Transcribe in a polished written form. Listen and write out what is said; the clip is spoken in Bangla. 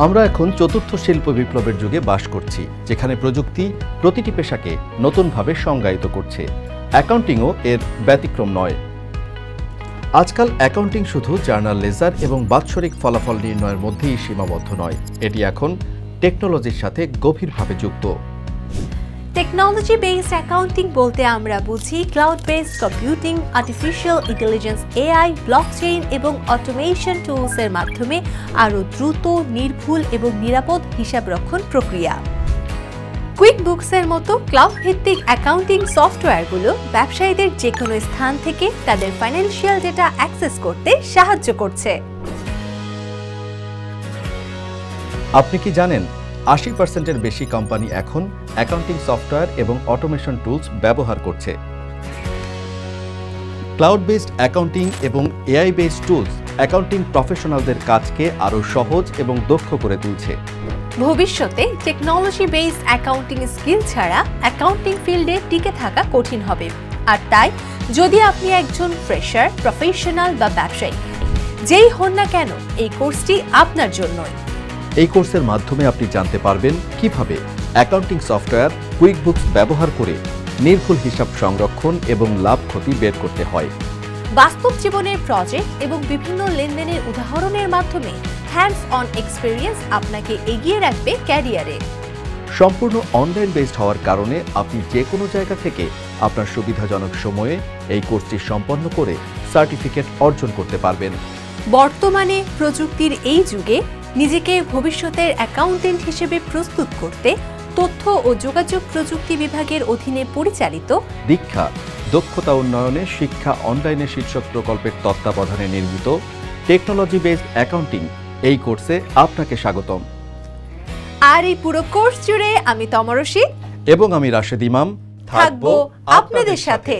আমরা এখন চতুর্থ শিল্প বিপ্লবের যুগে বাস করছি, যেখানে প্রযুক্তি প্রতিটি পেশাকে নতুনভাবে সংজ্ঞায়িত করছে। অ্যাকাউন্টিংও এর ব্যতিক্রম নয়। আজকাল অ্যাকাউন্টিং শুধু জার্নাল লেজার এবং বাৎসরিক ফলাফল নির্ণয়ের মধ্যেই সীমাবদ্ধ নয়, এটি এখন টেকনোলজির সাথে গভীরভাবে যুক্ত। টেকনোলজি বেসড অ্যাকাউন্টিং বলতে আমরা বুঝি cloud based computing, artificial intelligence, AI, blockchain এবং অটোমেশন টুলসের মাধ্যমে আরও দ্রুত, নির্ভুল এবং নিরাপদ হিসাবরক্ষণ প্রক্রিয়া। কুইকবুকসের মতো ক্লাউড ভিত্তিক অ্যাকাউন্টিং সফটওয়্যারগুলো ব্যবসায়ীদের যে কোনো স্থান থেকে তাদের ফাইন্যান্সিয়াল ডেটা অ্যাক্সেস করতে সাহায্য করছে। আপনি কি জানেন 80% বেশি কোম্পানি এখন অ্যাকাউন্টিং সফটওয়্যার এবং অটোমেশন টুলস ব্যবহার করছে। ক্লাউড বেসড অ্যাকাউন্টিং এবং এআই বেসড টুলস অ্যাকাউন্টিং প্রফেশনালদের কাজকে আরও সহজ এবং দক্ষ করে তুলছে। ভবিষ্যতে টেকনোলজি বেসড অ্যাকাউন্টিং স্কিল ছাড়া অ্যাকাউন্টিং ফিল্ডে টিকে থাকা কঠিন হবে। আর তাই যদি আপনি একজন ফ্রেশার, প্রফেশনাল বা ব্যবসায়ী যেই হন না কেন, এই কোর্সটি আপনার জন্যই। এই কোর্সের মাধ্যমে আপনি জানতে পারবেন কিভাবে অ্যাকাউন্টিং সফটওয়্যার কুইকবুকস ব্যবহার করে নির্ভুল হিসাব সংরক্ষণ এবং লাভ ক্ষতি বের করতে হয়। বাস্তব জীবনের প্রজেক্ট এবং বিভিন্ন লেনদেনের উদাহরণের মাধ্যমে হ্যান্ডস অন এক্সপেরিয়েন্স আপনাকে এগিয়ে রাখবে ক্যারিয়ারে। সম্পূর্ণ অনলাইন বেসড হওয়ার কারণে আপনি যে কোনো জায়গা থেকে আপনার সুবিধাজনক সময়ে এই কোর্সটি সম্পন্ন করে সার্টিফিকেট অর্জন করতে পারবেন। বর্তমানে প্রযুক্তির এই যুগে নিজেকে ভবিষ্যতের অ্যাকাউন্টেন্ট হিসেবে প্রস্তুত করতে তথ্য ও যোগাযোগ প্রযুক্তি বিভাগের অধীনে পরিচালিত দীক্ষা দক্ষতা উন্নয়নে শিক্ষা অনলাইনে শীর্ষক প্রকল্পের তত্ত্বাবধানে নির্মিত টেকনোলজি বেসড অ্যাকাউন্টিং এই কোর্সে আপনাকে স্বাগতম। আর এই পুরো কোর্স জুড়ে আমি তমরশী এবং আমি রাশেদ ইমাম থাকবো আপনাদের সাথে।